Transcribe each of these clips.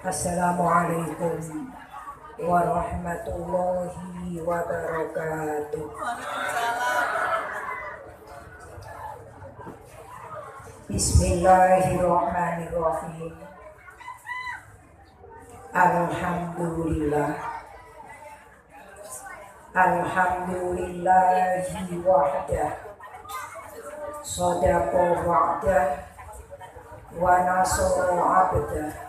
Assalamualaikum warahmatullahi wabarakatuh. Bismillahirrahmanirrahim. Alhamdulillah. Alhamdulillahi wahdah. Shadaqa wa'dah wa nasara 'abdah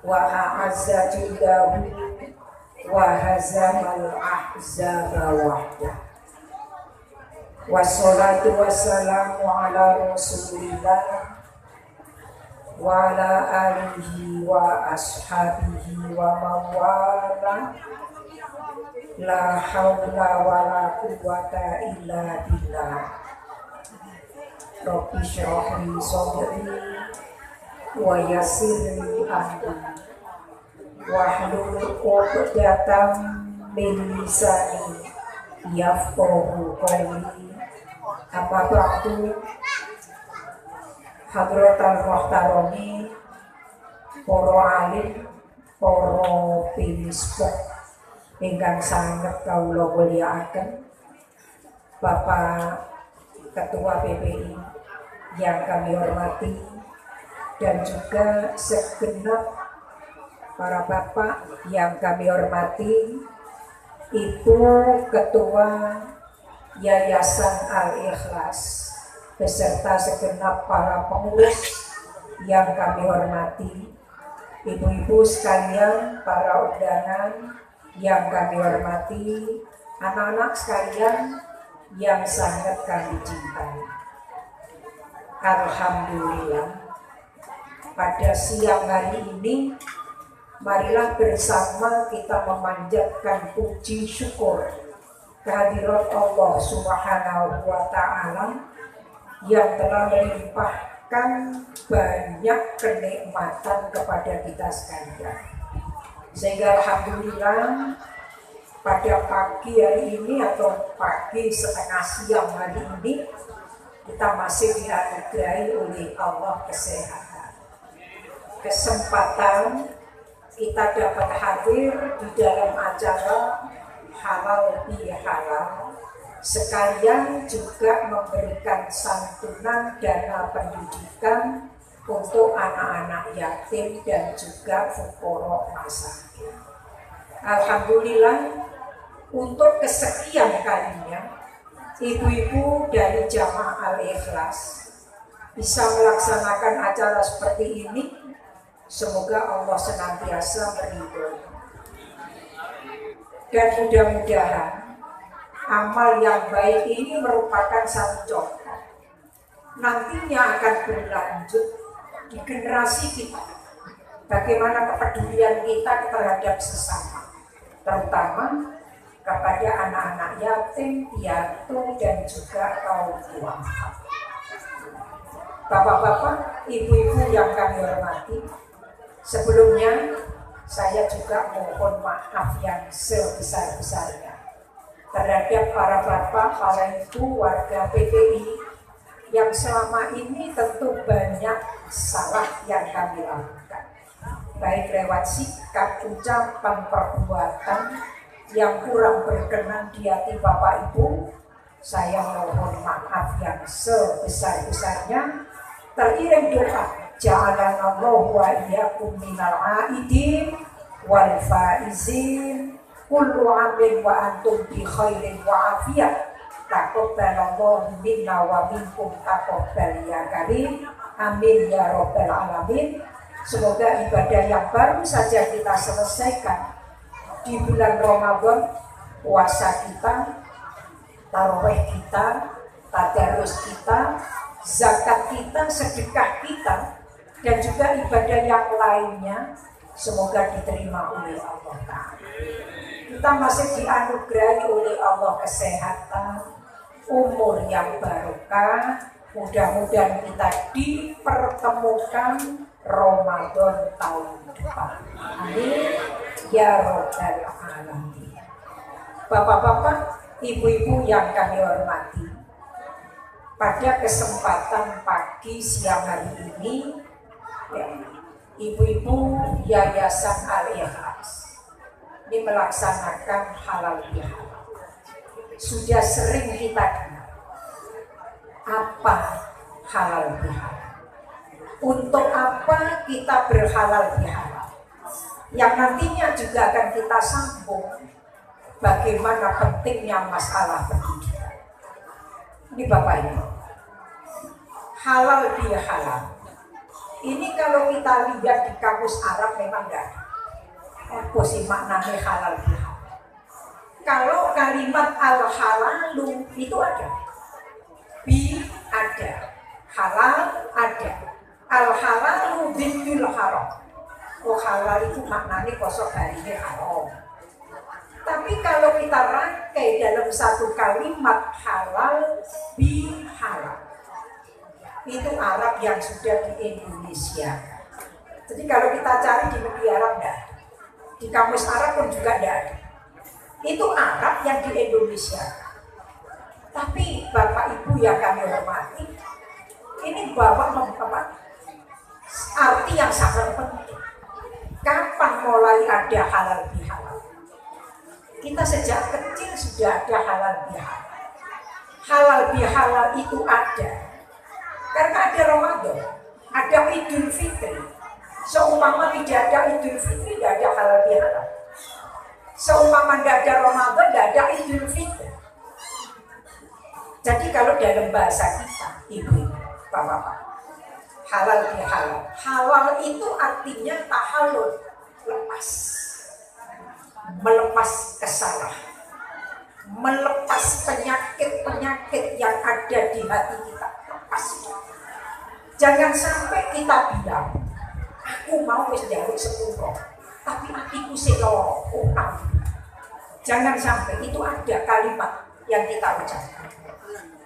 wa a'azza jillahu wa hazamal ahzaba wahdah. Wassalatu wassalamu ala rasulillah wa ala alihi wa ashabihi wa mawala. La hawla wa la quwwata illa billah. Rabbi shrah li sadri wa yassir li amri wahlul 'uqdatam min lisani yafqahu qawli. Amma ba'du. Hadratal muhtarami, para alim, para pimisbah ingkang sanget kawula mulyakaken, Bapak Ketua PPI yang kami hormati, dan juga segenap para bapak yang kami hormati, Ibu Ketua Yayasan Al-Ikhlas beserta segenap para pengurus yang kami hormati, ibu-ibu sekalian, para undangan yang kami hormati, anak-anak sekalian yang sangat kami cintai. Alhamdulillah, pada siang hari ini marilah bersama kita memanjatkan puji syukur kehadirat Allah Subhanahu wa Ta'ala yang telah melimpahkan banyak kenikmatan kepada kita sekalian. Sehingga alhamdulillah pada pagi hari ini atau pagi setengah siang hari ini kita masih dianugerahi oleh Allah kesehatan, kesempatan kita dapat hadir di dalam acara halal bihalal, sekalian juga memberikan santunan dana pendidikan untuk anak-anak yatim dan juga fuqara masakin. Alhamdulillah, untuk kesekian kalinya ibu-ibu dari Jamaah Al-Ikhlas bisa melaksanakan acara seperti ini. Semoga Allah senantiasa meridhoi. Dan mudah-mudahan amal yang baik ini merupakan satu contoh, nantinya akan berlanjut di generasi kita. Bagaimana kepedulian kita terhadap sesama, terutama kepada anak-anak yatim, piatu, dan juga kaum duafa. Bapak-bapak, ibu-ibu yang kami hormati, sebelumnya saya juga mohon maaf yang sebesar-besarnya terhadap para bapak, para ibu, warga PPI yang selama ini tentu banyak salah yang kami lakukan, baik lewat sikap, ucapan, perbuatan yang kurang berkenan di hati Bapak Ibu. Saya mohon maaf yang sebesar-besarnya, teriring doa ja'alanallahu wa iyyakum minal aidin wal faizin, kullu amin wa antum bi khairin wa afiyah, taqabbalallahu minna wa minkum taqabbal ya karim, amin ya rabbal alamin. Semoga ibadah yang baru saja kita selesaikan di bulan Ramadan, puasa kita, tarawih kita, tadarus kita, zakat kita, sedekah kita, dan juga ibadah yang lainnya, semoga diterima oleh Allah Ta'ala. Kita masih dianugerahi oleh Allah kesehatan, umur yang barokah. Mudah-mudahan kita dipertemukan Ramadan tahun depan. Amin ya rabbal alamin. Bapak-bapak, ibu-ibu yang kami hormati, pada kesempatan pagi siang hari ini ya, ibu-ibu Yayasan Al-Ikhlas ini melaksanakan halal bihalal. Sudah sering kita dengar apa halal bihalal, untuk apa kita berhalal bihalal, yang nantinya juga akan kita sambung bagaimana pentingnya masalah pendidikan. Ini Bapak Ibu, halal bihalal ini kalau kita lihat di kamus Arab memang enggak ada. Apa sih maknanya halal bihalal? Kalau kalimat al-halalu itu ada, bi ada, halal ada, al-halalu bidul haram. Oh, halal itu maknanya kosok harinya haram. Tapi kalau kita rangkai dalam satu kalimat halal bi halal, itu Arab yang sudah di Indonesia. Jadi kalau kita cari di media Arab enggak, di kamus Arab pun juga enggak ada. Itu Arab yang di Indonesia. Tapi Bapak Ibu yang kami hormati, ini bawa arti yang sangat penting. Kapan mulai ada halal bihalal? Kita sejak kecil sudah ada halal bihalal. Halal bihalal itu ada karena ada Ramadan, ada Idul Fitri. Seumpama tidak ada Idul Fitri, tidak ada halal bihalal. Seumpama tidak ada Ramadan, tidak ada Idul Fitri. Jadi kalau dalam bahasa kita, ibu, bapak-bapak, halal bihalal. Halal itu artinya tahallul, lepas, melepas kesalahan, melepas penyakit-penyakit yang ada di hati kita, lepas. Jangan sampai kita bilang, aku mau wis njaluk sepuro, tapi hatiku sih loro. Jangan sampai itu ada kalimat yang kita ucapkan.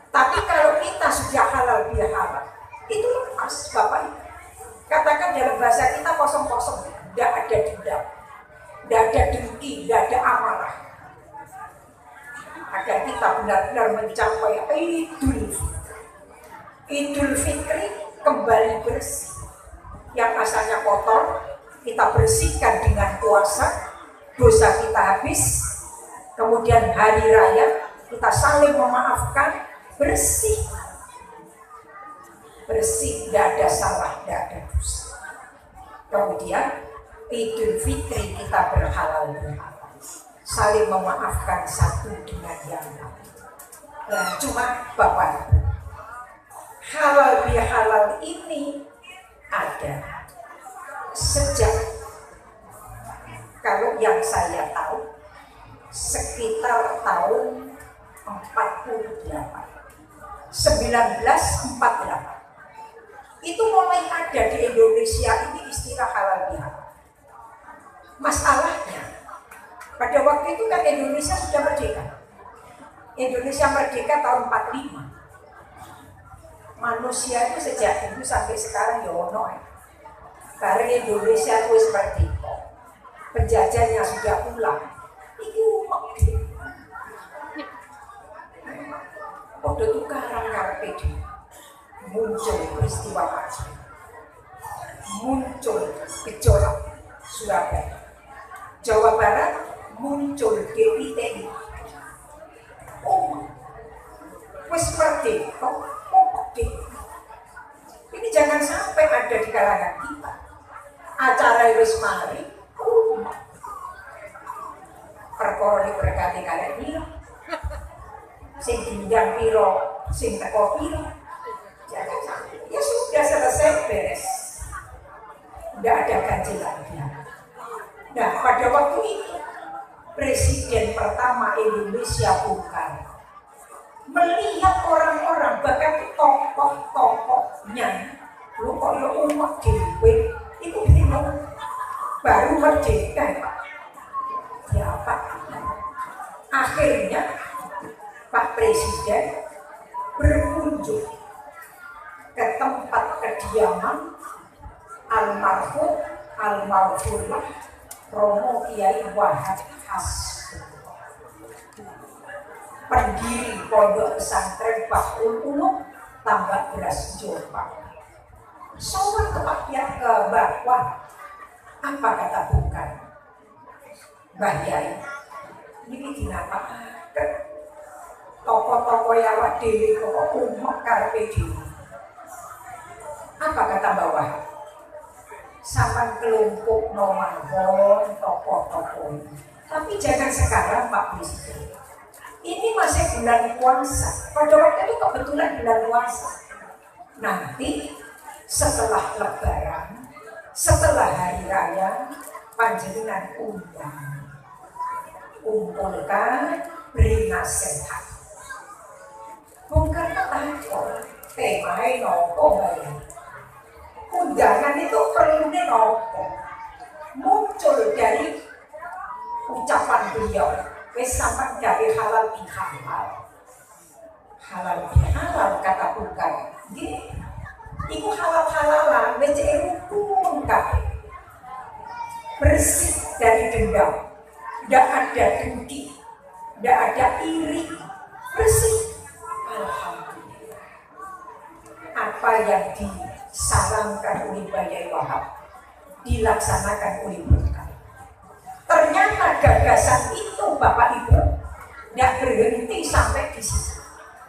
Tapi kalau kita sudah halal bihalal, itu lepas Bapak Ibu. Katakan dalam bahasa kita kosong-kosong, tidak ada dendam, tidak ada dengki, tidak ada amarah. Agar kita benar-benar mencapai Idul Fitri. Idul Fitri kembali bersih. Yang asalnya kotor, kita bersihkan dengan puasa, dosa kita habis. Kemudian hari raya, kita saling memaafkan, bersih. Bersih, tidak ada salah, tidak ada dosa. Kemudian Idul Fitri kita berhalal bihalal, saling memaafkan satu dengan yang lain. Nah, cuma Bapak, halal bihalal ini ada sejak, kalau yang saya tahu, sekitar tahun 1948. Itu mulai ada di Indonesia ini istilah halal bihalal. Masalahnya, pada waktu itu kan Indonesia sudah merdeka. Indonesia merdeka tahun 45. Manusia itu sejak dulu sampai sekarang ya ono. Karena Indonesia itu seperti itu. Penjajahnya sudah pulang. Itu waktu itu karang-karang muncul peristiwa Aceh, muncul gejolak Surabaya, Jawa Barat muncul GPTI. Wes merdeka, ini jangan sampai ada di kalangan kita acara wis mari perkara iki berkati kalian piro sing diundang piro sing teko piro. Jangan sampai, ya sudah selesai, beres, tidak ada gaji lagi. Nah, pada waktu itu Presiden pertama Indonesia Bung Karno melihat orang-orang, bahkan tokoh-tokohnya, lu kok ya umat dewe, itu bingung, baru merdeka ya Pak. Akhirnya Pak Presiden berkunjung ke tempat kediaman almarhum almarhumah Romo Kiai Wahab Hasbullah, pendiri Pondok Pesantren Bahul Ulum Tambak Beras Jombang. sowan ke bawah. Apa kata bukan? Mbah Yai, ini dinapakaken toko-toko awak dhewe kok umuk karepe dhewe. Apa kata bawah? Sampan kelompok nomahon toko-toko. Tapi jangan sekarang Pak Presiden. Ini masih bulan puasa. Pada waktu itu kebetulan bulan puasa. Nanti setelah Lebaran, setelah hari raya, panjenengan undang, kumpulkan, beri nasihat. Bukan takut, temanya nopo bayar. Undangan itu perlunya nopo. Muncul dari ucapan beliau. Wes sampai dari halal bihalal. Halal bihalal kata bukan. Iku halal-halalan wes rukun kabeh. Bersih dari dendam. Tidak ada dengki, tidak ada iri. Bersih. Alhamdulillah. Apa yang disarankan oleh Mbah Yai Wahab dilaksanakan oleh mereka. Ternyata gagasan itu Bapak Ibu tidak berhenti sampai di situ.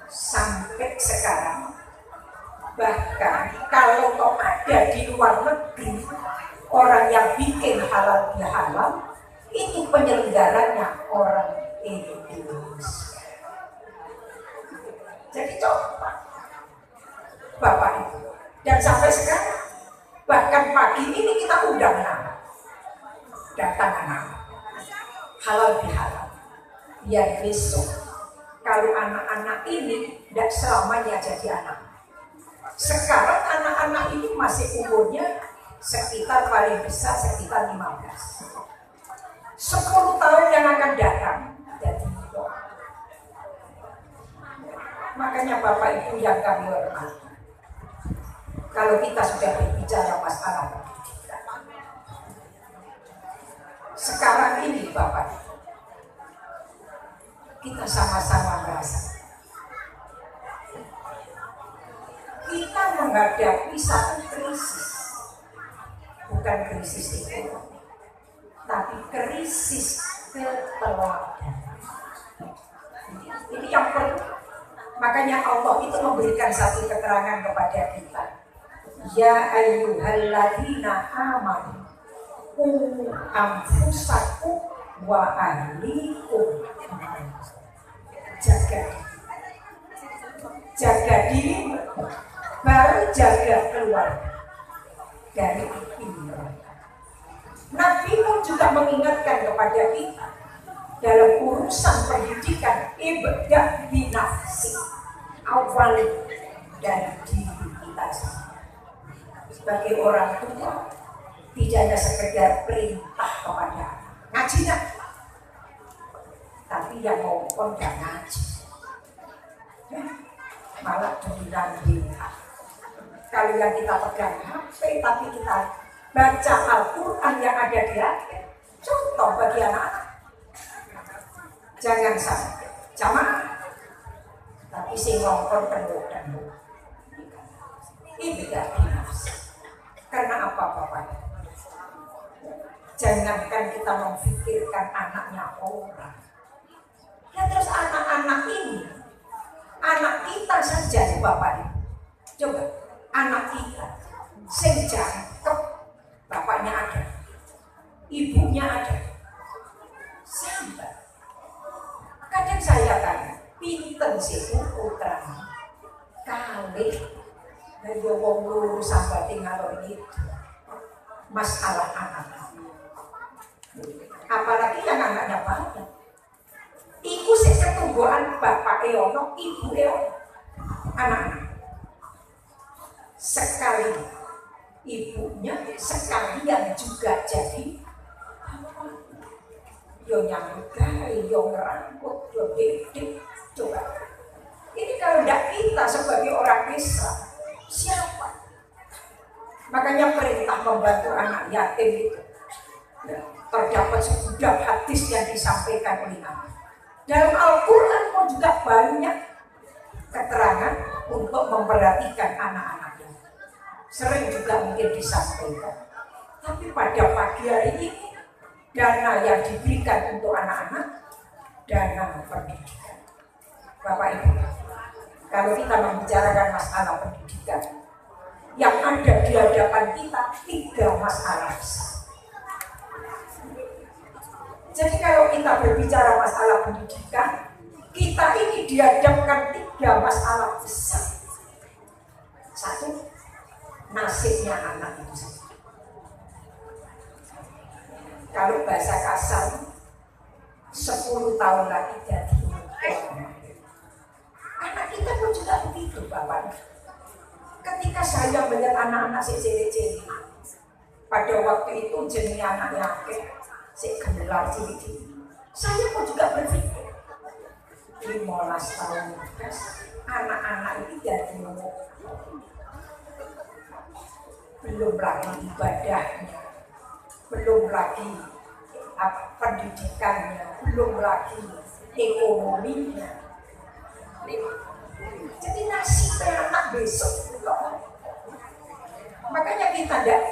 Sampai sekarang bahkan kalau ada di luar negeri orang yang bikin halal bihalal itu penyelenggaranya orang Indonesia. Jadi coba Bapak Ibu, dan sampai sekarang bahkan pagi ini kita undang anak, datang anak halal bihalal, biar besok kalau anak-anak ini tidak selamanya jadi anak. Sekarang anak-anak ini masih umurnya sekitar paling besar sekitar 15. 10 tahun yang akan datang jadi doa. Makanya Bapak Ibu yang kami hormati, kalau kita sudah berbicara masalah pendidikan, sekarang ini Bapak, kita sama-sama merasa kita menghadapi satu krisis, bukan krisis ekonomi, tapi krisis keteladanan. Ini yang perlu. Makanya Allah itu memberikan satu keterangan kepada kita. Ya ayyuhalladzina amanu qu anfusakum wa ahlikum. Jaga diri, baru jaga keluarga dari api neraka. Nabi pun juga mengingatkan kepada kita dalam urusan pendidikan, ibda' binafsi, awal dari diri kita sendiri. Sebagai orang tua, tidak hanya sekedar perintah kepada anak, ngaji nak, tapi yang ngomong gak ngaji, malah dominan kita. Kalau yang kita pegang HP, tapi kita baca Al-Quran yang ada di hati, contoh bagi anak-anak. Jangan sampai jamaah, tapi si ngomong penuh dan ini tidak binafsi. Karena apa Bapak? Jangankan kita memikirkan anaknya orang. Ya terus anak-anak ini, anak kita saja Bapak. Coba, anak kita sejangkep, bapaknya ada, ibunya ada, sampai. Kadang saya tanya, pinten sih putra kali dari wong luru sampai tinggal ini masalah anak. Apalagi yang anaknya banyak. Iku sih ketungguan bapak Eono, ibu Eono, anak-anak. Sekali ibunya, sekalian juga jadi yo nyangkai, yo ngerangkut, yo didik. Coba, ini kalau tidak kita sebagai orang desa, siapa? Makanya perintah membantu anak yatim itu ya, terdapat sebuah hadis yang disampaikan oleh Nabi. Dalam Al-Quran pun juga banyak keterangan untuk memperhatikan anak-anaknya. sering juga mungkin disampaikan. Tapi pada pagi hari ini, dana yang diberikan untuk anak-anak, dana pendidikan. Bapak Ibu, kalau kita membicarakan masalah pendidikan, yang ada di hadapan kita 3 masalah besar. Jadi kalau kita berbicara masalah pendidikan, kita ini dihadapkan 3 masalah besar. 1, nasibnya anak itu sendiri. Kalau bahasa kasar, 10 tahun lagi jadi orang. Anak kita pun juga begitu, Bapak. Ketika saya melihat anak-anak cilik-cilik, pada waktu itu jenis anaknya si gemelar cilik-cilik, saya pun juga berpikir 15 tahun anak-anak ini jadi belum lagi ibadahnya, belum lagi pendidikannya, belum lagi ekonominya. Jadi nasibnya anak besok loh. Makanya kita tidak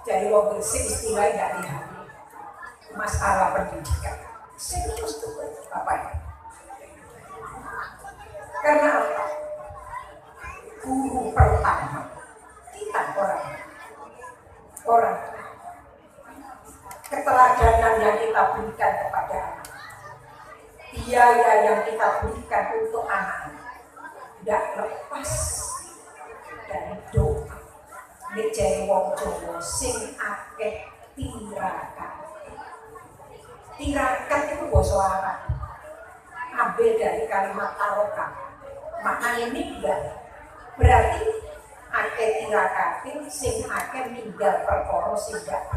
jadi wong bersih istilah tidak lihat masalah pendidikan. Serius tuh Bapak. Karena apa? Guru pertama kita orang keteladanan yang kita berikan kepada anak, biaya yang kita berikan untuk anak tidak lepas dari doa. Nek jare wong Jawa sing akeh tirakat. Tirakat itu basa Arab. Ambil dari kalimat taroka. Maknanya ninggal. Berarti akeh tirakatin sing akeh ninggal perkara sing gak.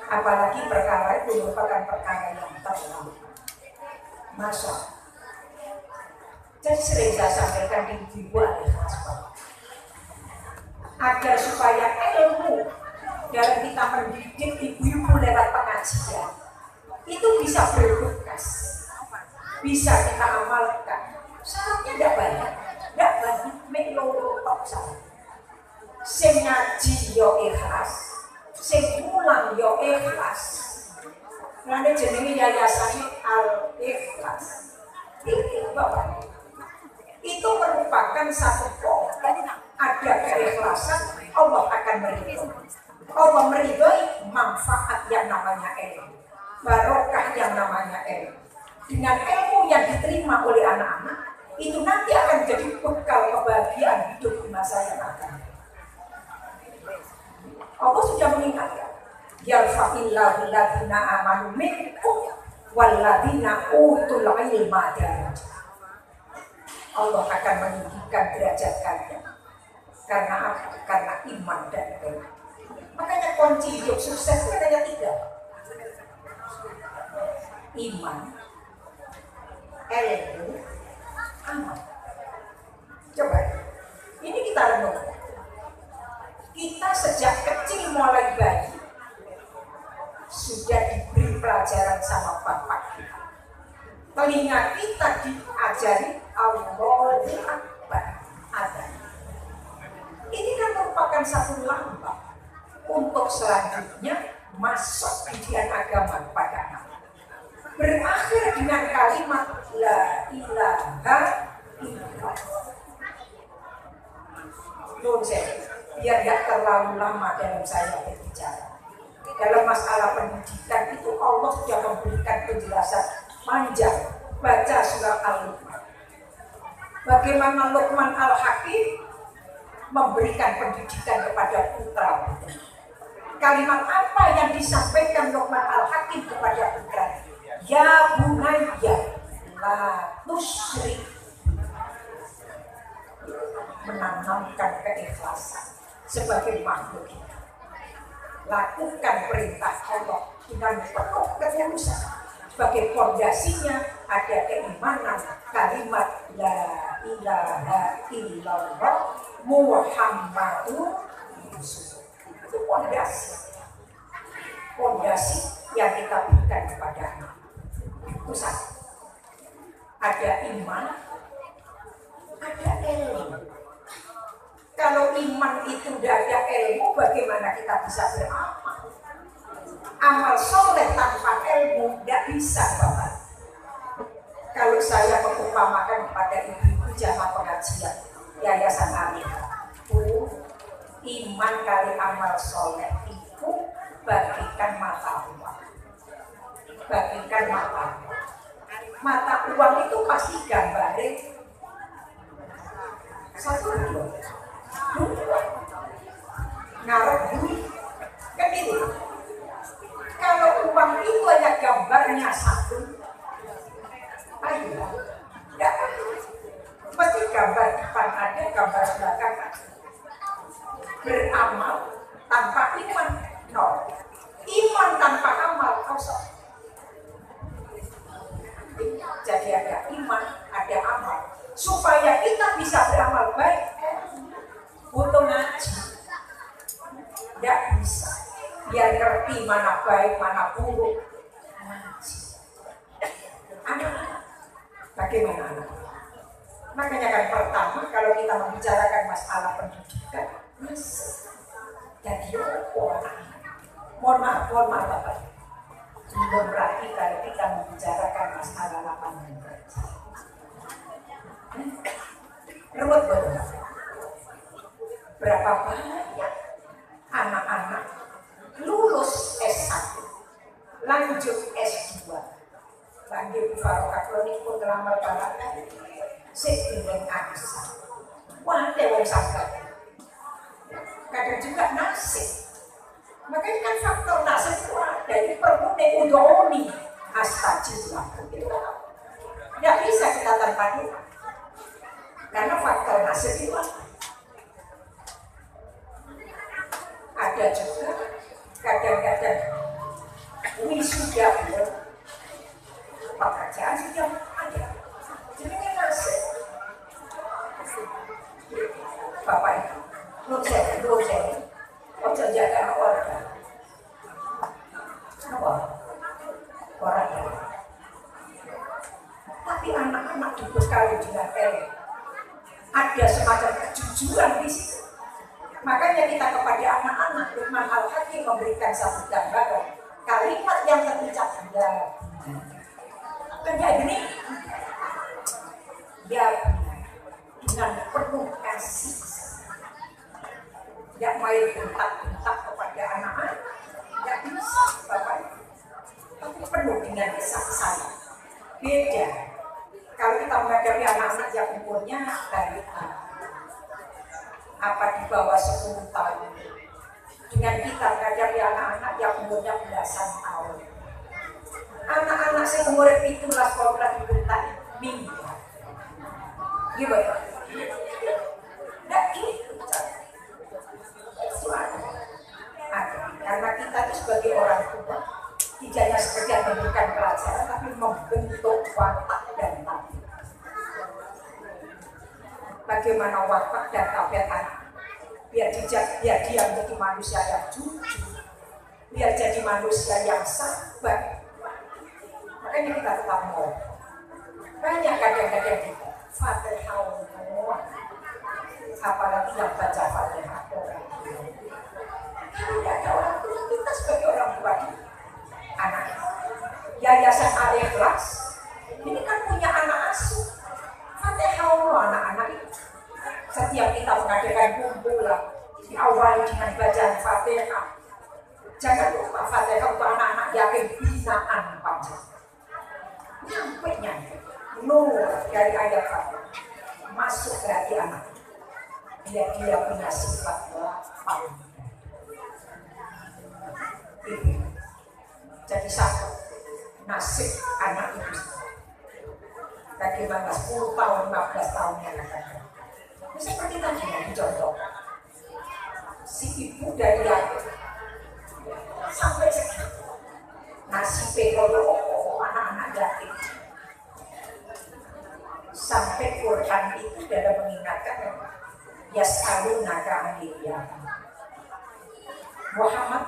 Apalagi perkara itu merupakan perkara yang terlalu. Masa. Jadi sering saya sampaikan di ibu agar supaya ilmu dalam kita mendidik ibu-ibu lewat pengajian itu bisa berbekas, bisa kita amalkan. Syaratnya tidak banyak melulu tok saja. Sing ngaji yo ikhlas, sing mulang yo ikhlas. Karena jenenge yayasan Al-Ikhlas. Ini Bapak. Itu merupakan satu pokok. Ada keikhlasan, Allah akan meridhoi. Allah meridhoi manfaat yang namanya ilmu, barokah yang namanya ilmu. Dengan ilmu yang diterima oleh anak-anak, itu nanti akan jadi bekal kebahagiaan hidup di masa yang akan. Allah sudah mengingatkan, yarfa'illahu alladziina aamanu minkum walladziina utul ilma darajat. Allah akan meninggikan derajat kalian. Karena apa? Karena iman dan ilmu. Makanya kunci hidup sukses itu hanya 3. Iman, ilmu, amal. Coba, ini kita renung. Kita sejak kecil mulai bayi sudah diberi pelajaran sama Bapak. Telinga kita diajari Allahu Akbar. Ada. Ini kan merupakan satu lambang untuk selanjutnya masuk didikan agama kepada anak. Berakhir dengan kalimat La ilaha illallah. Biar gak terlalu lama dalam saya berbicara. Dalam masalah pendidikan itu Allah sudah memberikan penjelasan panjang. Baca surat Al-Luqman. Bagaimana Luqman Al-Hakim memberikan pendidikan kepada putra. Kalimat apa yang disampaikan Luqman Al-Hakim kepada putra? Ya bunayya la tusyrik. Menanamkan keikhlasan sebagai makhluk kita. Lakukan perintah Allah dengan penuh ketulusan. Sebagai fondasinya ada keimanan kalimat La ilaha illallah Muhammadur Rasulullah. Itu fondasi yang kita berikan kepada anak. Itu satu. Ada iman, ada ilmu. Kalau iman itu tidak ada ilmu, bagaimana kita bisa beramal? Amal soleh tanpa ilmu tidak bisa, Bapak. Kalau saya mengumpamakan kepada ibu-ibu jamaah pengajian Yayasan Amin, iman kali amal soleh itu bagikan mata uang. Bagikan mata uang. Mata uang itu pasti gambarnya satu dua ngarep duit kan itu. Kalau uang itu hanya gambarnya satu, ayo tidak pasti gambar depan ada, gambar belakang ada. Beramal tanpa iman nol, iman tanpa amal kosong. Jadi ada iman, ada amal. Supaya kita bisa beramal baik, butuh ngaji. Tidak bisa. Biar ngerti mana baik, mana buruk. Ngaji. Anak-anak. Bagaimana anak? Makanya kan pertama kalau kita membicarakan masalah pendidikan, jadi anak. Mohon maaf Bapak. Belum berarti kalau kita membicarakan masalah lapangan kerja. Ruwet betul. Berapa banyak anak-anak lulus S1, lanjut S2, lanjut Faroka Kronik pun ngelamar balapan, sedang aksa. Wah, wong sabar. Kadang juga nasib. Makanya kan faktor nasib itu ada, ini perlu neudoni astajiblah. Tidak bisa kita tanpa doa. Karena faktor nasib itu ada juga kadang-kadang wisuda pun pekerjaan sudah ada. Jadi ini nasib. Bapak itu, dosen, ojo jaga orang. Apa? Orang. Tapi anak-anak dibekali dengan ilmu. Ada semacam kejujuran di situ. Makanya kita kepada anak-anak Luqman Al-Hakim memberikan satu gambaran kalimat yang terucap ya ini ya dengan penuh kasih, tidak main bentak-bentak kepada anak-anak, tidak bisa Bapak, tapi penuh dengan kasih sayang. Beda kalau kita menghadapi anak-anak yang umurnya balita, apa di bawah 10 tahun, dengan kita menghadapi anak-anak yang umurnya belasan tahun. Anak-anak yang umurnya itu lah sekolah dibentak minggu. Gimana? Tidak gitu. Itu ada. Karena kita itu sebagai orang tua tidak hanya sekedar memberikan pelajaran, tapi membentuk watak dan tabiat. Bagaimana watak dan tabiat anak? Biar dia menjadi manusia yang jujur, biar jadi manusia yang sabar. Makanya kita tetap mau. Banyak kadang-kadang kita Fatihah, apalagi yang baca Fatihah orang. Tidak ada orang tua, kita sebagai orang tua anak. Yayasan Al-Ikhlas ini kan punya anak asuh. Fatihah anak-anak itu. Setiap kita mengadakan kumpulan diawali dengan bacaan Fatihah. Jangan lupa Fatihah untuk anak-anak yakin binaan panjang. Nyampe nur dari ayat Fatihah masuk ke hati anak. Dia punya sifat lapang. Jadi satu nasib anak itu. Bagaimana 10 tahun, 15 tahun yang akan datang. Seperti tadi yang dicontoh, si ibu dari lahir sampai sekarang nasib anak-anak yatim. Sampai Quran itu dalam mengingatkan yas'alunaka 'anil yatim. Muhammad,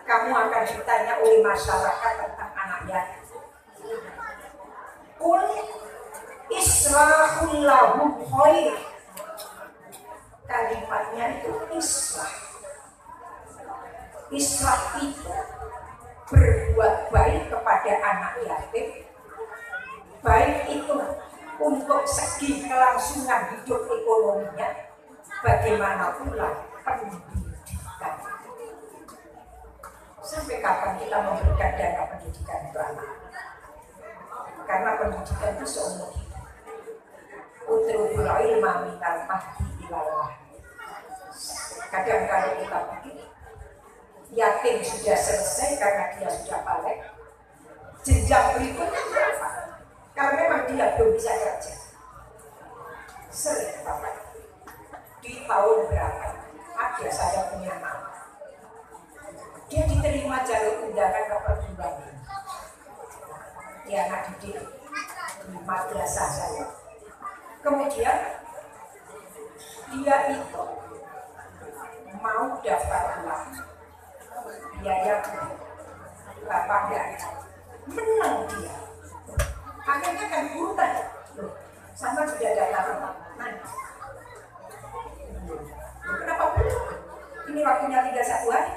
kamu akan ditanya oleh masyarakat tentang anak yatim. Qul islahul lahum khair. kalimatnya itu islah. Islah itu berbuat baik kepada anak yatim, baik itu untuk segi kelangsungan hidup ekonominya, bagaimana pula pendidikan. Sampai kapan kita memberikan dana pendidikan itu anak? Karena pendidikan itu seumur hidup. Utrubul ilma minal mahdi ilallah. Kadang kalau kita pikir yatim sudah selesai karena dia sudah balik, jenjang berikutnya berapa? Karena memang dia belum bisa kerja. Sering Bapak, di tahun berapa ada saya punya anak, dia diterima jalur undangan ke perguruan tinggi. Dia anak didik di madrasah saya. Kemudian dia itu mau daftar ulang, biaya bapak dan menang dia. Akhirnya kan guru tanya, loh, sama sudah daftar ulang, mana? Kenapa belum? Ini waktunya tinggal 1 hari.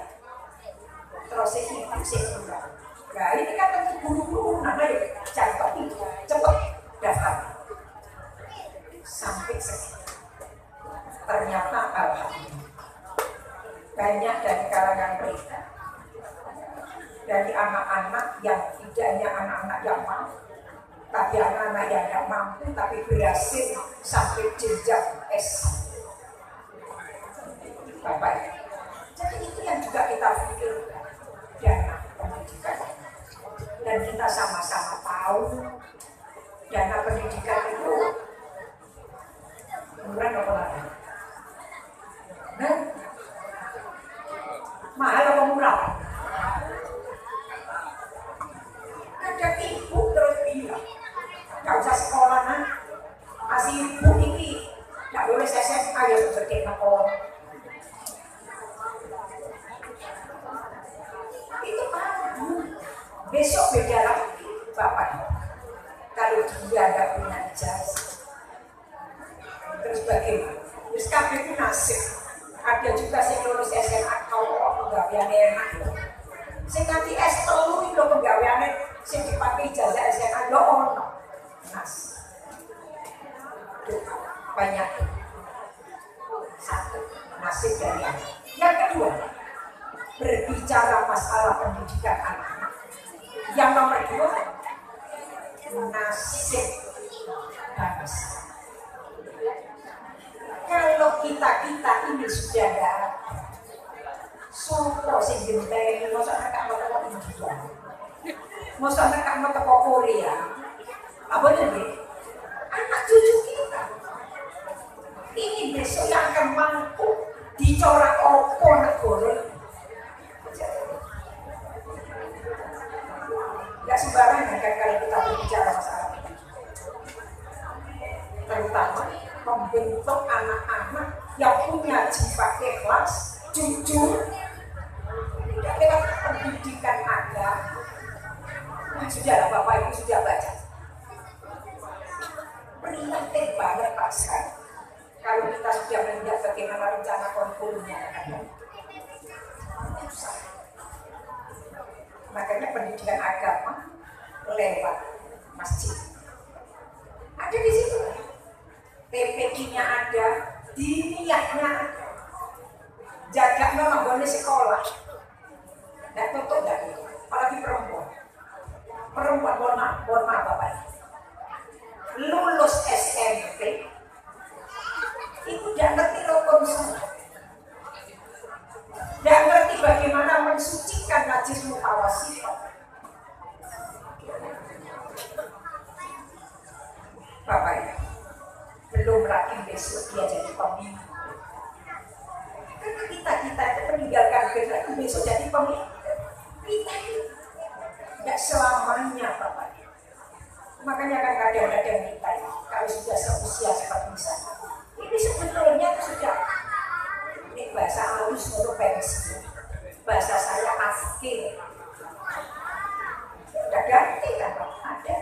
Terus saya ulang. Nah ini kan tentu guru-guru, nah ayo contoh itu, cepat daftar. Sampai sekian. Ternyata alhamdulillah banyak dari kalangan mereka, dari anak-anak yang tidak hanya anak-anak yang mampu, tapi anak-anak yang tidak mampu tapi berhasil sampai jenjang S1. Bapak, jadi itu yang juga kita pikirkan, dana pendidikan. Dan kita sama-sama tahu dana pendidikan itu murah atau mahal? Nah, mahal atau murah? Ada ibu terus bilang, gak usah sekolah nah, masih ibu ini gak boleh SMA ya seperti apa. Itu malu. Besok beda lagi Bapak. Kalau dia gak punya ijazah, terus bagaimana? Terus kabeh itu nasib. Ada juga sing lulus SMA kalau penggaweane enak. Sing nganti S3 itu penggaweane sing dipakai ijazah SMA yo ono. Nas. Banyak. Satu, nasib dari anak. Yang kedua, berbicara masalah pendidikan anak-anak. Yang nomor 2, nasib bangsa. Kalau kita ini sudah ada, sopo sing genteng, masa nak mau teko India, masa nak mau teko Korea, apa jadi? Anak cucu kita ini besok yang akan mampu dicorak opo negara. Gak sembarangan kan kalau kita berbicara masalah ini, terutama membentuk anak-anak yang punya jiwa ikhlas, jujur, tidak lewat pendidikan agama. Nah, sudahlah Bapak Ibu sudah baca. Prihatin banget Pak Sekali. Kalau kita sudah melihat bagaimana rencana kurikulumnya akan susah. Makanya pendidikan agama lewat masjid. Ada di situ. PPI-nya ada, diniyahnya ada. Jaga memang boleh sekolah. Tidak tutup dan itu. Apalagi perempuan. Perempuan mohon maaf Bapak. Lulus SMP itu tidak ngerti rukun sholat. Tidak ngerti bagaimana mensucikan najis mutawasifah. Bapak ya, belum lagi besok dia jadi pemimpin. Karena kita itu meninggalkan kita itu besok jadi pemimpin. Kita itu tidak selamanya Bapak. Makanya kan kadang-kadang kita kalau sudah seusia seperti misalnya, ini sebetulnya sudah ini bahasa halus untuk pensiun, bahasa saya akhir. Sudah ganti kan Pak? Ada.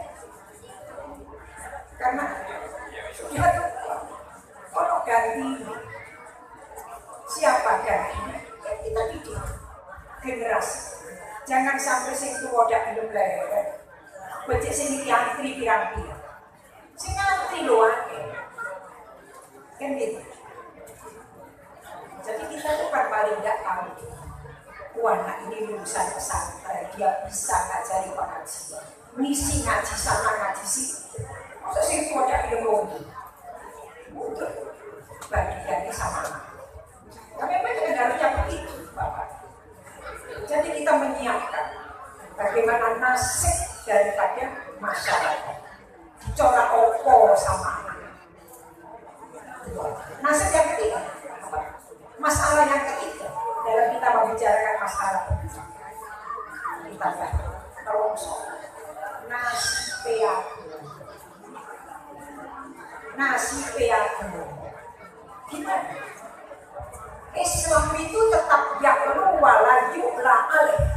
Karena sudah kalau ganti Jangan sampai sing tuwa dak gelem leren. Becik sing iki antri pirang-pirang. Sing antri lho akeh. Kan gitu. Jadi kita tuh kan paling nggak tahu anak ini lulusan pesantren, dia bisa ngajari pengajian, misi ngaji sana ngaji sini. Masa sih itu ada ilmu? Mungkin bagiannya sama. Tapi memang harusnya begitu, Bapak. Jadi kita menyiapkan bagaimana nasib daripada masyarakat. Corak opo sama anak. Nasib yang ketiga. Masalah yang ketiga dalam kita membicarakan masalah kita terongso nasi peaku gimana? Islam itu tetap yaklu wala yu'la alaih.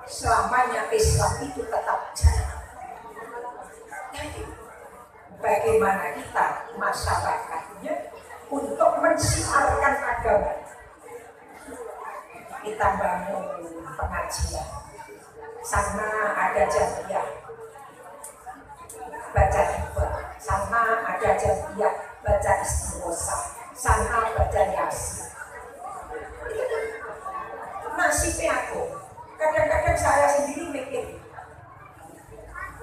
Selamanya Islam itu tetap jalan. Bagaimana kita masyarakatnya untuk mensiarkan agama. Kita bangun pengajian. Sana ada jamiah baca hibah, sana ada jamiah baca istighosa, sana baca yasin. Nasibnya aku. Kadang-kadang saya sendiri mikir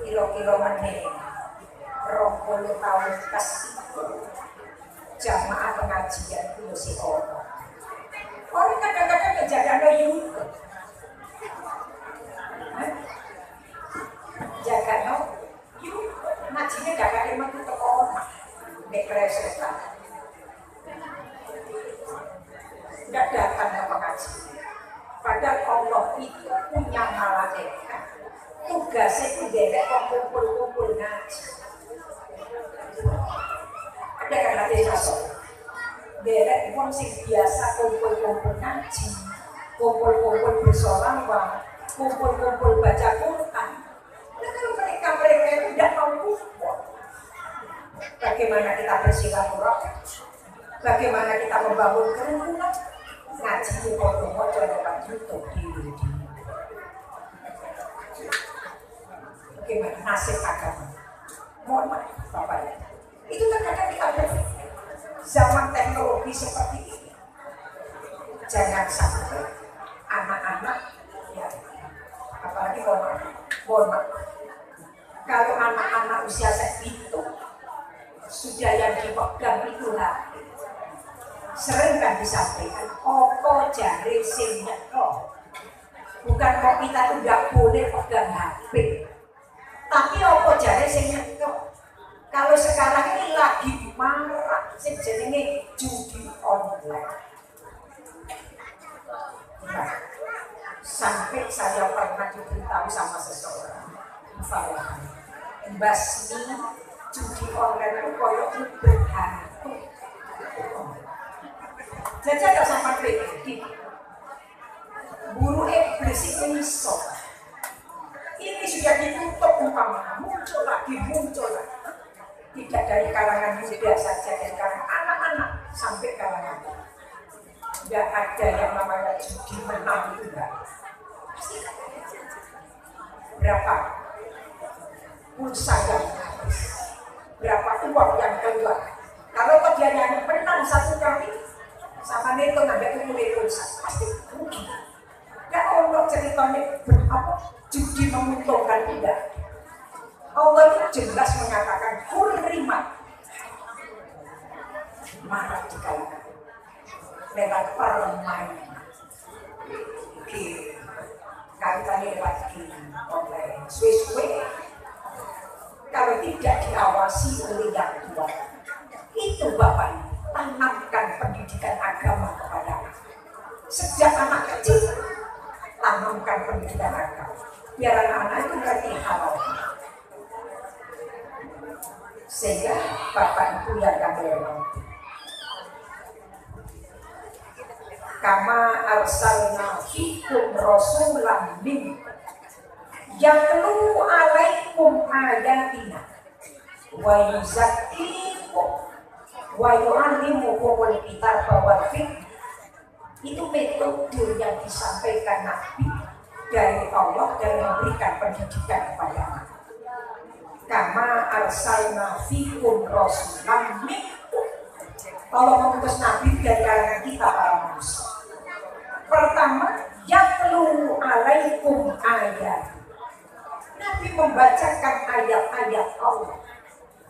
kilo-kilo meneh 20 tahun kas jamaah pengajian itu si orang. Orang kadang-kadang menjaga yuk, jaga yuk, ngajinya jaga emang itu orang, dekresetan, tidak datang ke pengajian. Padahal Allah itu punya malaikat, tugasnya itu derek kumpul-kumpul ngaji. Ada kan ada masuk derek wong sing biasa kumpul-kumpul ngaji, kumpul-kumpul bersolawat, kumpul-kumpul baca Quran. Nah kalau mereka itu tidak mau kumpul, bagaimana kita bersilaturahmi? Bagaimana kita membangun kerukunan? Ngaji di foto-foto dalam YouTube di bagaimana nasib agama? Mohon maaf Bapak. Itu terkadang kita berpikir zaman teknologi seperti ini, jangan sampai anak-anak ya, apalagi mohon maaf, kalau anak-anak usia segitu sudah yang dipegang itu hati. Sering kan disampaikan, opo jari sing nyekok. Bukan kok kita tuh tidak boleh pegang HP, tapi opo jari sing nyekok. Kalau sekarang ini lagi marak sing jenenge judi online. Nah, sampai saya pernah diberitahu sama seseorang, Mbak ini judi online itu koyok berhantu. Jadi ada sampai begini, buru iblis ini sok. Ini sudah ditutup umpamanya, muncul lagi. Tidak dari kalangan muda saja, dari kalangan anak-anak sampai kalangan tua. Tidak ada yang namanya judi menang itu enggak. Berapa pulsa yang habis, berapa uang yang keluar. Kalau dia yang menang satu kali, sama itu ngambil mulai pulsa, pasti rugi. Tidak Allah ceritanya berapa judi menguntungkan tidak. Allah itu jelas mengatakan hurrimat, marah di kalangan lewat permainan kali-kali lewat online suwe-suwe. Kalau tidak diawasi oleh yang tua, itu Bapak tanamkan pendidikan agama kepada anak. Sejak anak kecil tanamkan pendidikan agama biar anak-anak itu ngerti halal. Sehingga Bapak Ibu yang kami hormati, kama arsalna fikum rasulan min yatlu alaikum ayatina wa yuzakkikum wa yu'allimukumul kitaba wal hikmah. Itu metode yang disampaikan Nabi dari Allah dan memberikan pendidikan kepada anak. Kama arsalna fikum rasulan minkum. Allah mengutus nabi dari kalangan kita para manusia. Pertama, yatlu alaikum ayat. Nabi membacakan ayat-ayat Allah,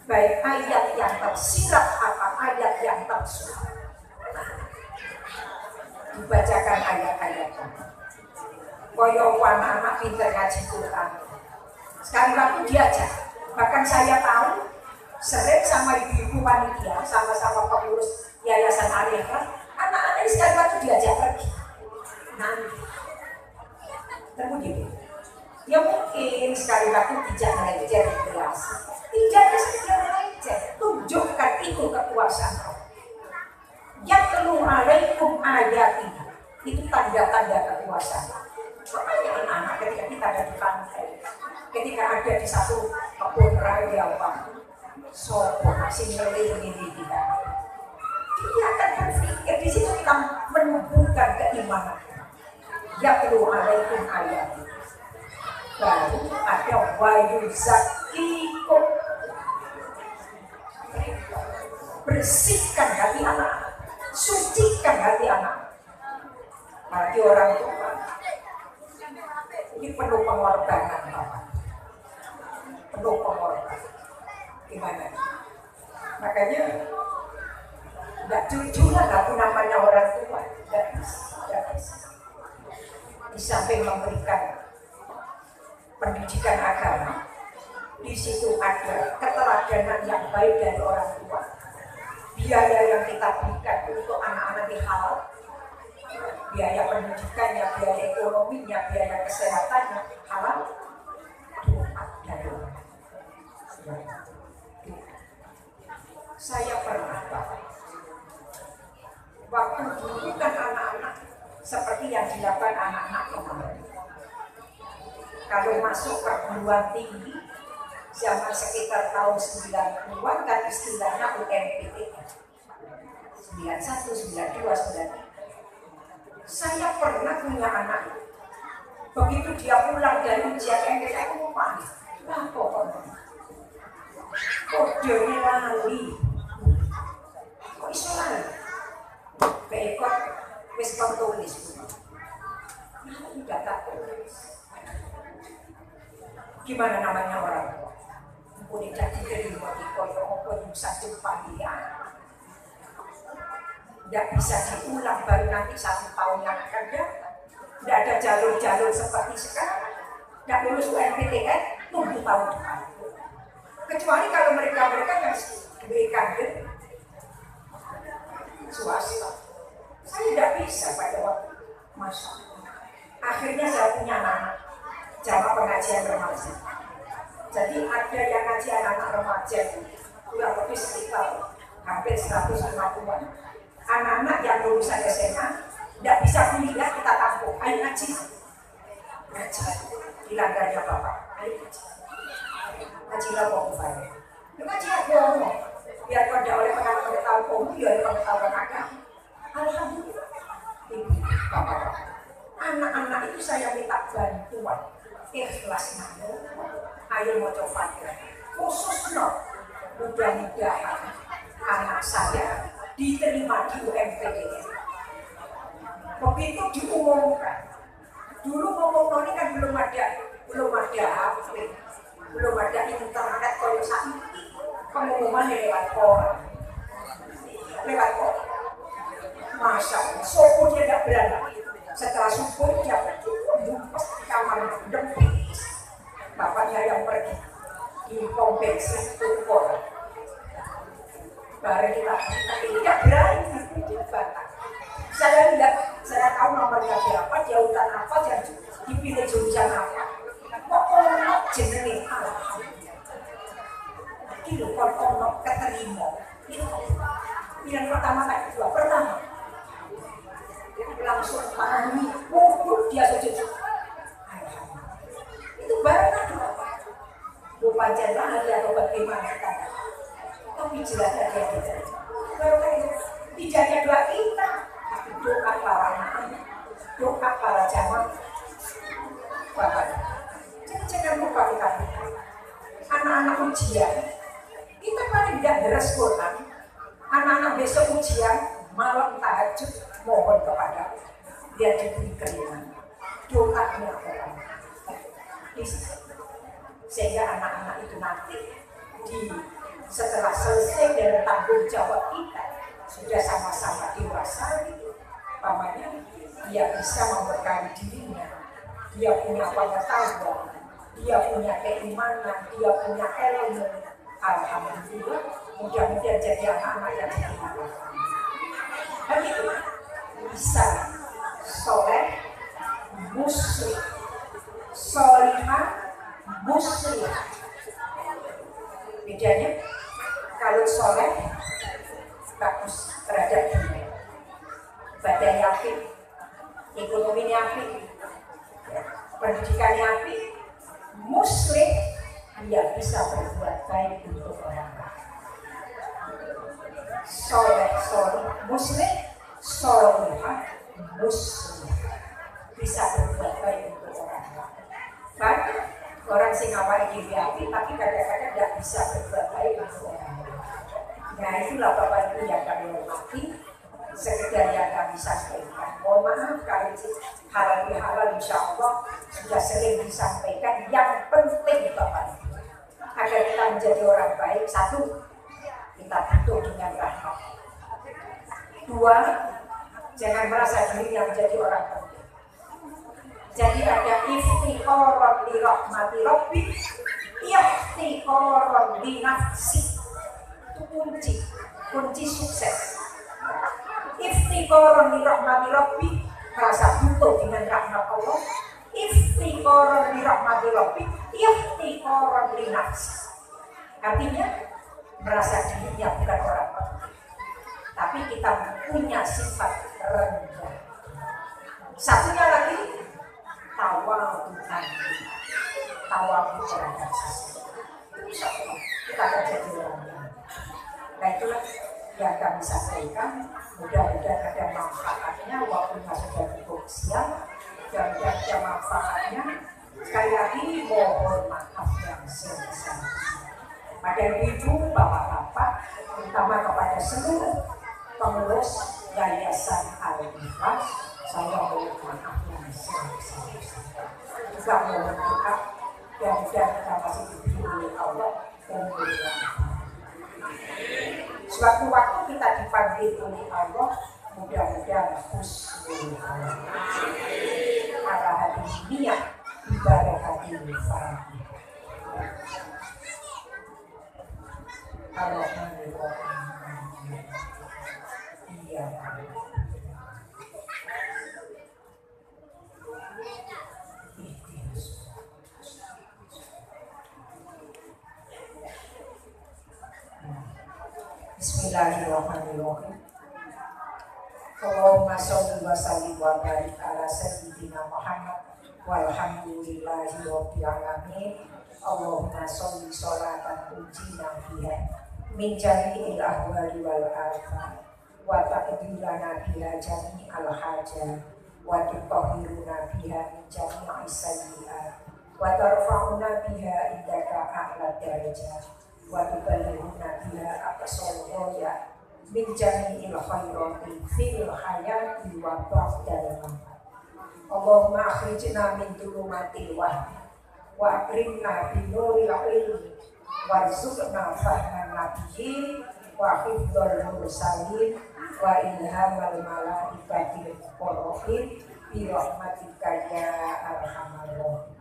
baik ayat yang tersirat atau ayat yang tersurat. Dibacakan ayat-ayatnya. Koyo anak-anak pintar ngaji Quran. Sekali waktu diajak. Bahkan saya tahu sering sama ibu-ibu panitia, sama-sama pengurus Yayasan Arifah, anak-anak sekali waktu diajak pergi. Nanti, kemudian, ya mungkin sekali waktu tidak melejar di kelas. Tidak sekedar melejar, tunjukkan itu kekuasaan Allah. Yang keluar alaikum ayat itu tanda-tanda kekuasaan. Makanya anak-anak ketika kita ada di pantai, ketika ada di satu kebun raya sopo masih ngelilingi kita, dia akan berpikir di situ kita menumbuhkan keimanan. Ya keluar alaikum ayat. Baru ada wayu zakikum, bersihkan hati anak, sucikan hati anak. Hati orang tua ini perlu pengorbanan, Bapak. Perlu pengorbanan. Gimana? Makanya nggak jujur lah aku namanya orang tua. Nggak bisa. Di samping memberikan pendidikan agama, di situ ada keteladanan yang baik dari orang tua. Biaya yang kita berikan untuk anak-anak di halal, biaya pendidikannya, biaya ekonominya, biaya kesehatannya halal, doa dari orang. Saya pernah waktu dulu kan anak-anak seperti yang dilakukan anak-anak kemarin. Kalau masuk perguruan tinggi zaman sekitar tahun 90-an kan istilahnya UMPT 91, 92, 93. Saya pernah punya anak, begitu dia pulang dari ujian MPT aku mau panik. Nah pokoknya kode lali, kok iso lali? Bekot wis tulis. Nah tidak tak tulis. Gimana namanya orang tua? Boleh jadi terima di koyo yang satu panggilan. Tidak bisa diulang baru nanti 1 tahun yang akan datang. Tidak ada jalur-jalur seperti sekarang. Tidak lulus UMPTN, tunggu tahun depan. Kecuali kalau mereka yang diberikan swasta. Saya tidak bisa pada waktu masa. Akhirnya saya punya anak jamaah pengajian remaja. Jadi ada yang ngaji anak-anak remaja kurang lebih sekitar hampir 150-an. Anak-anak yang lulusan SMA tidak bisa kuliah kita tampung. Ayo ngaji. Di langgarnya Bapak. Ayo ngaji. Ngaji apa upaya? Ngaji apa? Biar kau tidak oleh pengetahuan biar pengetahuan agama. Alhamdulillah. Bapak. Anak-anak itu saya minta bantuan. Ikhlas namun ayo mau coba khususnya mudah-mudahan anak saya diterima di UMPTN. Begitu diumumkan, dulu ngomong ini kan belum ada HP, belum ada internet kalau saat ini pengumuman lewat koran. Masya Allah, subuh dia tidak berani. Setelah subuh dia menjumpas di kamar dempis. Bapaknya yang pergi di pom bensin Tumpul. Baru kita tidak berani dibantah. Saya tahu nomornya berapa, jauhan apa, dan dipilih jurusan apa. Pokoknya jenenge alhamdulillah. Kilo pokoknya keterima. Yang pertama kali kedua pertama. Langsung pahami, dia sujud. Itu barang bukan jalan atau bagaimana kan? Tapi jelas ada yang tidak. Tidak ada doa kita, tapi doa para anak, doa para jamaah. Bapak, jangan lupa kita anak-anak ujian, kita paling tidak beres Quran. Anak-anak besok ujian, malam tahajud, mohon kepada dia diberi keringan. Doanya orang. Sehingga anak-anak itu nanti setelah selesai dari tanggung jawab kita, sudah sama-sama dewasa gitu, pamannya dia bisa memberkahi dirinya, dia punya pengetahuan, dia punya keimanan, dia punya ilmu. Alhamdulillah, mudah-mudahan jadi anak-anak yang beriman. Dan itu bisa soleh, muslim, solihah, muslim. Bedanya kalau soleh bagus terhadap dunia, badan yakin, ekonomi yakin, pendidikan yakin, muslim dia bisa berbuat baik untuk orang lain. Soleh, muslim, solehah, muslim bisa berbuat baik untuk orang lain. Banyak orang Singapura ini yakin, tapi kadang-kadang tidak bisa berbuat baik untuk orang lain. Nah itulah Bapak Ibu yang kami hormati, sekedar yang kami sampaikan. Mohon maaf kalau halal insya Allah sudah sering disampaikan. Yang penting Bapak Ibu, agar kita menjadi orang baik, satu, kita butuh dengan rahmat. Dua, jangan merasa diri yang menjadi orang penting. Jadi ada iftikharon li rahmati rabbi, iftikharon li nafsi. Itu kunci sukses. Iftikharon li rahmati rabbi, merasa butuh dengan rahmat Allah. Iftikharon li rahmati rabbi, iftikharon li nafsi. Artinya merasa dirinya bukan orang penting, tapi kita punya sifat rendah. Satunya lagi tawadhu terhadap sesama. Kita akan jadi orang yang. Nah itulah yang kami sampaikan. Mudah-mudahan ada manfaatnya walaupun sudah cukup siang. Mudah-mudahan ada manfaatnya. Sekali lagi mohon maaf yang sebesar-besarnya pada ibu, bapak-bapak, terutama kepada seluruh pengurus Yayasan Al-Hifaz. Saya mohon maaf yang sebesar-besarnya. Juga mohon maaf dan kita masih diberi oleh Allah kemuliaan. Sewaktu-waktu kita dipanggil oleh Allah, mudah-mudahan husnul ala hati dunia ibadah hati Fatihah. Iya. Bismillahirrahmanirrahim. Allahumma sholli wa sallim wa barik ala sayyidina Muhammad walhamdulillahi rabbil alamin. Allahumma sholli sholatan tujina biha min jami'il ahwali wal afat wa taqdirana biha jami'al hajat wa tutahhiruna biha min jami'is sayyi'at wa tarfa'una biha indaka a'la darajat wa tuballighuna biha aqsal ghaya min jami'il khairati fil hayati wa ba'dal mamat. Allahumma akhrijna min dhulumatil wahmi wa akrimna binuril ilmi warzuqna fahman nabiyyin wa hifdzal mursalin wa ilhamal malaikatil muqarrabin bi rahmatika ya arhamar rahimin.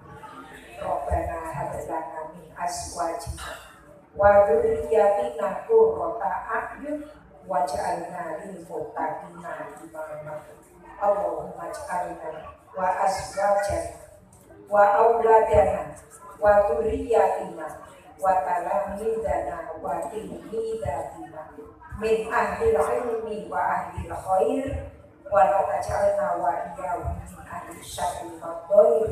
Rabbana hab lana min azwajina wa dzurriyyatina qurrata a'yun waj'alna lil muttaqina imama. Allahumma ij'alna wa azwajana wa auladana wa dzurriyyatina wa talamidana wa tilmidatina min ahlil ilmi wa ahlil khair wa la taj'alna wa iyyahum min ahli syarri wa dhair.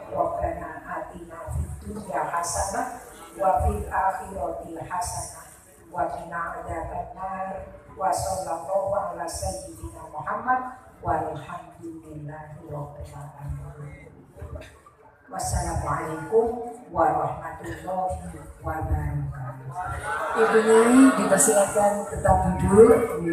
Rabbana atina fid dunya hasanah wa fil akhirati hasanah wa qina adzabannar. Wa sallallahu ala sayyidina Muhammad walhamdulillahi rabbil alamin. Wassalamualaikum warahmatullahi wabarakatuh. Ibu Nyai dipersilakan tetap duduk.